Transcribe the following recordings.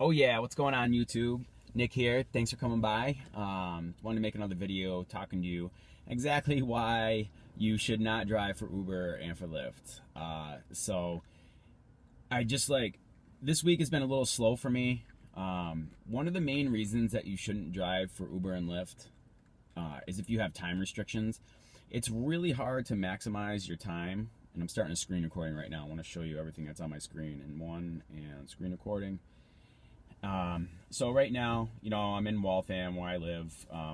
Oh yeah, what's going on YouTube? Nick here. Thanks for coming by. Wanted to make another video talking to you exactly why you should not drive for Uber and for Lyft. So I just this week has been a little slow for me. One of the main reasons that you shouldn't drive for Uber and Lyft is if you have time restrictions. It's really hard to maximize your time. And I'm starting a screen recording right now. I want to show you everything that's on my screen in one and screen recording. So right now, I'm in Waltham where I live,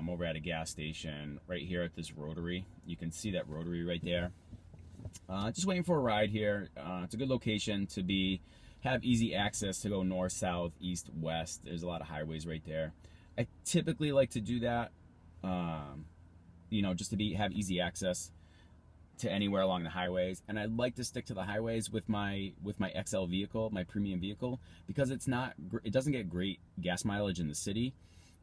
over at a gas station right here at this rotary. You can see that rotary right there. Just waiting for a ride here. It's a good location to have easy access to go north, south, east, west. There's a lot of highways right there. I typically like to do that, just to have easy access to anywhere along the highways, and I'd like to stick to the highways with my XL vehicle, my premium vehicle, because it doesn't get great gas mileage in the city.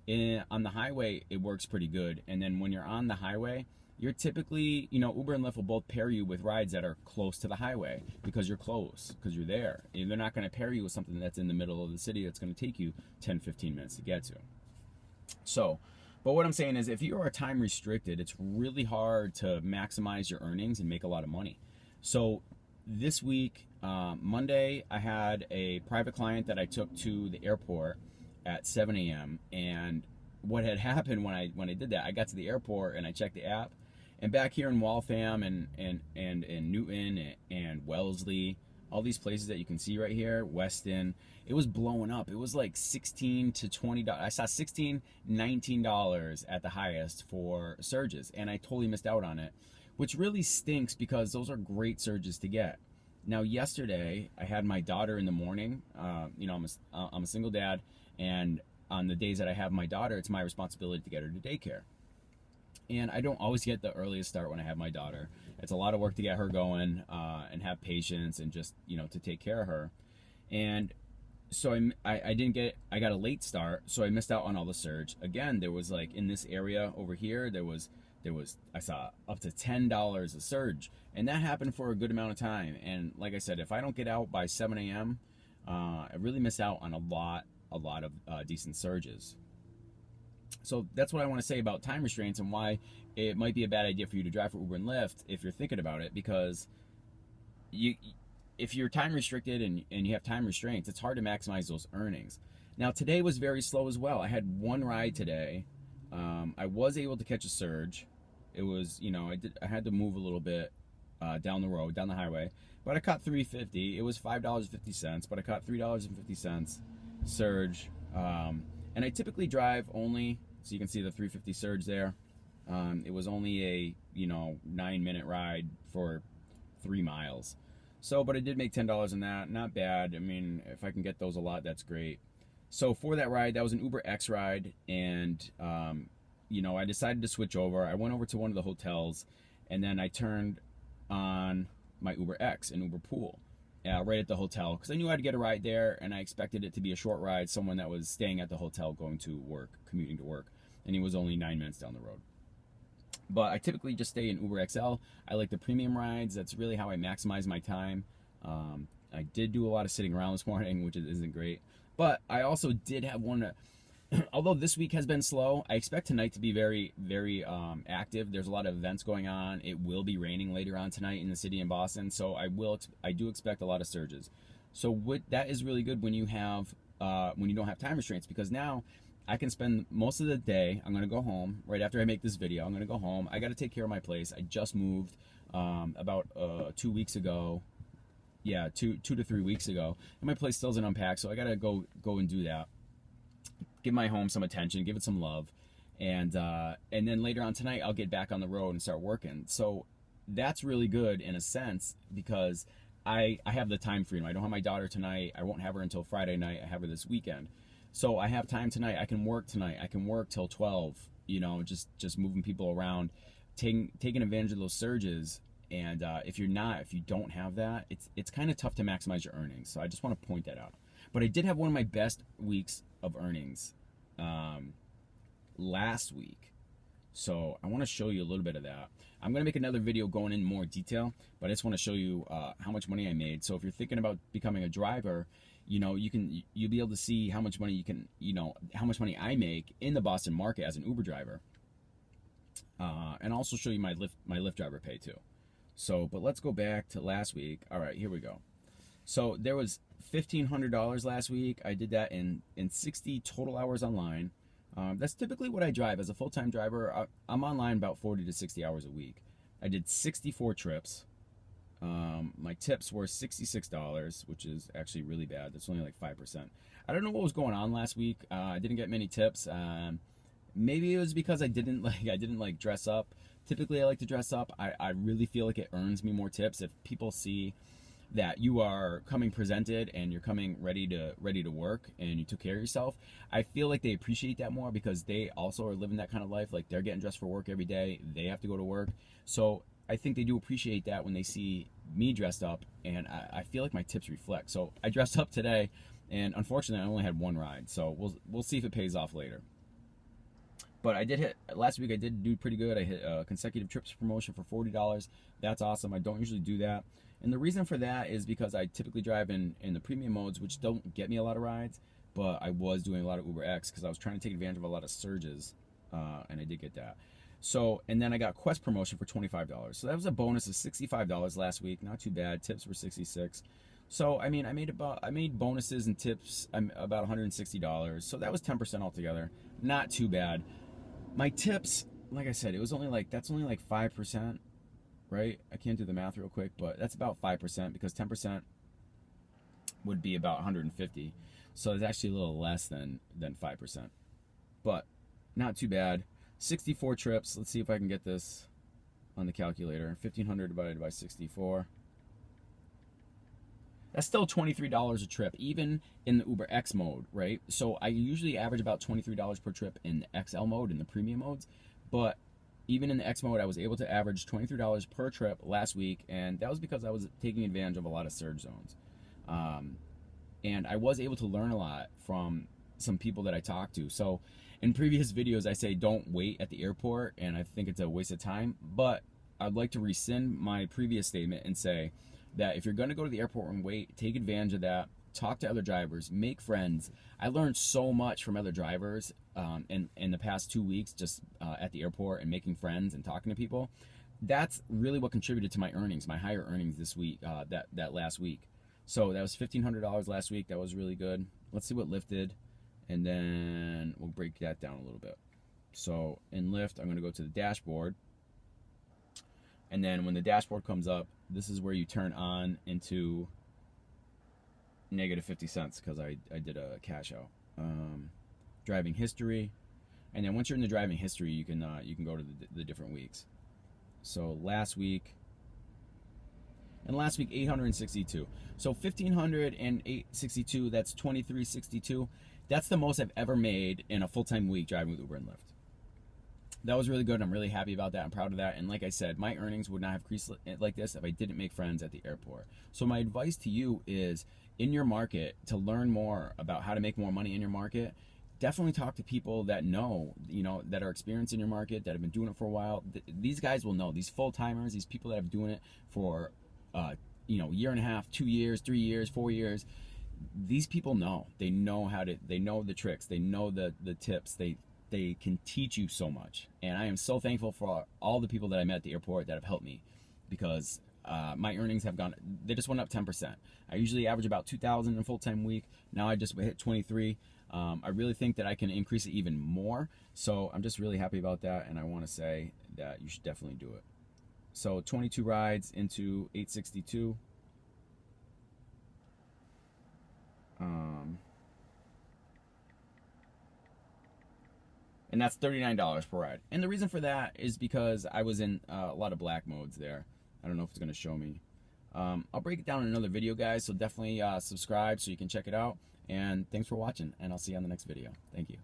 On the highway, it works pretty good, and then when you're on the highway, you're typically, Uber and Lyft will both pair you with rides that are close to the highway because you're close, because you're there. And they're not going to pair you with something that's in the middle of the city that's going to take you 10-15 minutes to get to. But what I'm saying is, if you are time restricted, it's really hard to maximize your earnings and make a lot of money. So this week, Monday, I had a private client that I took to the airport at 7 a.m. And what had happened when I did that, I got to the airport and I checked the app, and back here in Waltham and Newton and Wellesley, all these places that you can see right here, Weston, it was blowing up. It was like $16 to $20. I saw $16, $19 at the highest for surges, and I totally missed out on it, which really stinks because those are great surges to get. Now, yesterday, I had my daughter in the morning. I'm a single dad, and on the days that I have my daughter, it's my responsibility to get her to daycare. And I don't always get the earliest start when I have my daughter. It's a lot of work to get her going and have patience and just, to take care of her. And so I got a late start, so I missed out on all the surge. Again, there was in this area over here, I saw up to $10 a surge. And that happened for a good amount of time. And like I said, if I don't get out by 7 a.m., I really miss out on a lot of decent surges. So that's what I want to say about time restraints and why it might be a bad idea for you to drive for Uber and Lyft if you're thinking about it, because if you're time restricted and you have time restraints, it's hard to maximize those earnings. Now, today was very slow as well. I had one ride today. I was able to catch a surge. It was, I had to move a little bit down the highway, but I caught $3.50. It was $5.50, but I caught $3.50 surge. And I typically drive only, so you can see the $3.50 surge there. It was only a 9-minute ride for 3 miles. So, but I did make $10 on that. Not bad. I mean, if I can get those a lot, that's great. So for that ride, that was an Uber X ride, and I decided to switch over. I went over to one of the hotels, and then I turned on my Uber X and Uber Pool. Right at the hotel, because I knew I'd get a ride there, and I expected it to be a short ride, someone that was staying at the hotel going to work, commuting to work, and he was only 9 minutes down the road. But I typically just stay in Uber XL. I like the premium rides. That's really how I maximize my time. I did do a lot of sitting around this morning, which isn't great, but I also did have one. Although this week has been slow, I expect tonight to be very, very active. There's a lot of events going on. It will be raining later on tonight in the city in Boston, so I do expect a lot of surges. So that is really good when you don't have time restraints, because now I can spend most of the day. I'm gonna go home right after I make this video. I'm gonna go home. I got to take care of my place. I just moved about 2 weeks ago. Yeah, 2 to 3 weeks ago, and my place still isn't unpacked, so I gotta go and do that. Give my home some attention, give it some love, and then later on tonight I'll get back on the road and start working. So that's really good in a sense, because I have the time freedom. I don't have my daughter tonight. I won't have her until Friday night. I have her this weekend, so I have time tonight. I can work tonight. I can work till 12. Just moving people around, taking advantage of those surges. And if you don't have that, it's kind of tough to maximize your earnings. So I just want to point that out. But I did have one of my best weeks of earnings last week. So I want to show you a little bit of that. I'm going to make another video going in more detail, but I just want to show you how much money I made. So if you're thinking about becoming a driver, you'll be able to see how much money how much money I make in the Boston market as an Uber driver, and also show you my Lyft driver pay too. So, but let's go back to last week. All right, here we go. So there was $1,500 last week. I did that in 60 total hours online. That's typically what I drive as a full-time driver. I'm online about 40 to 60 hours a week. I did 64 trips. My tips were $66, which is actually really bad. That's only like 5%. I don't know what was going on last week. I didn't get many tips. Maybe it was because I didn't like dress up. Typically I like to dress up. I really feel like it earns me more tips if people see that you are coming presented and you're coming ready to work and you took care of yourself. I feel like they appreciate that more because they also are living that kind of life. Like, they're getting dressed for work every day. They have to go to work. So I think they do appreciate that when they see me dressed up, and I feel like my tips reflect. So I dressed up today, and unfortunately I only had one ride. So we'll see if it pays off later. But I did hit, last week I did do pretty good. I hit a consecutive trips promotion for $40. That's awesome. I don't usually do that. And the reason for that is because I typically drive in the premium modes, which don't get me a lot of rides, but I was doing a lot of Uber X because I was trying to take advantage of a lot of surges, and I did get that. So, and then I got Quest promotion for $25. So that was a bonus of $65 last week. Not too bad. Tips were $66. So, I mean, I made bonuses and tips about $160. So that was 10% altogether. Not too bad. My tips, like I said, that's only like 5%. Right? I can't do the math real quick, but that's about 5% because 10% would be about 150. So it's actually a little less than 5%. But not too bad. 64 trips. Let's see if I can get this on the calculator. 1,500 divided by 64. That's still $23 a trip, even in the Uber X mode, right? So I usually average about $23 per trip in the XL mode, in the premium modes, but even in the X mode, I was able to average $23 per trip last week, and that was because I was taking advantage of a lot of surge zones. And I was able to learn a lot from some people that I talked to. So in previous videos, I say don't wait at the airport, and I think it's a waste of time, but I'd like to rescind my previous statement and say that if you're going to go to the airport and wait, take advantage of that. Talk to other drivers, make friends. I learned so much from other drivers in the past 2 weeks, just at the airport and making friends and talking to people. That's really what contributed to my earnings, my higher earnings this week, that last week. So that was $1,500 last week. That was really good. Let's see what Lyft did, and then we'll break that down a little bit. So in Lyft, I'm going to go to the dashboard, and then when the dashboard comes up, this is where you turn on into negative 50 cents because I did a cash out. Driving history, and then once you're in the driving history, you can go to the different weeks. So last week 862. So 1,562. That's 2362. That's the most I've ever made in a full-time week driving with Uber and Lyft. That was really good. I'm really happy about that. I'm proud of that. And like I said, my earnings would not have increased like this if I didn't make friends at the airport. So my advice to you is, in your market, to learn more about how to make more money in your market, definitely talk to people that know, that are experienced in your market, that have been doing it for a while. These guys will know. These full-timers, these people that have been doing it for, year and a half, 2 years, 3 years, 4 years. These people know. They know they know the tricks. They know the tips. They can teach you so much. And I am so thankful for all the people that I met at the airport that have helped me, because my earnings they just went up 10%. I usually average about 2,000 in a full-time week. Now I just hit 23. I really think that I can increase it even more. So I'm just really happy about that, and I want to say that you should definitely do it. So 22 rides into 862. And that's $39 per ride. And the reason for that is because I was in a lot of black modes there. I don't know if it's going to show me. I'll break it down in another video, guys, so definitely subscribe so you can check it out. And thanks for watching, and I'll see you on the next video. Thank you.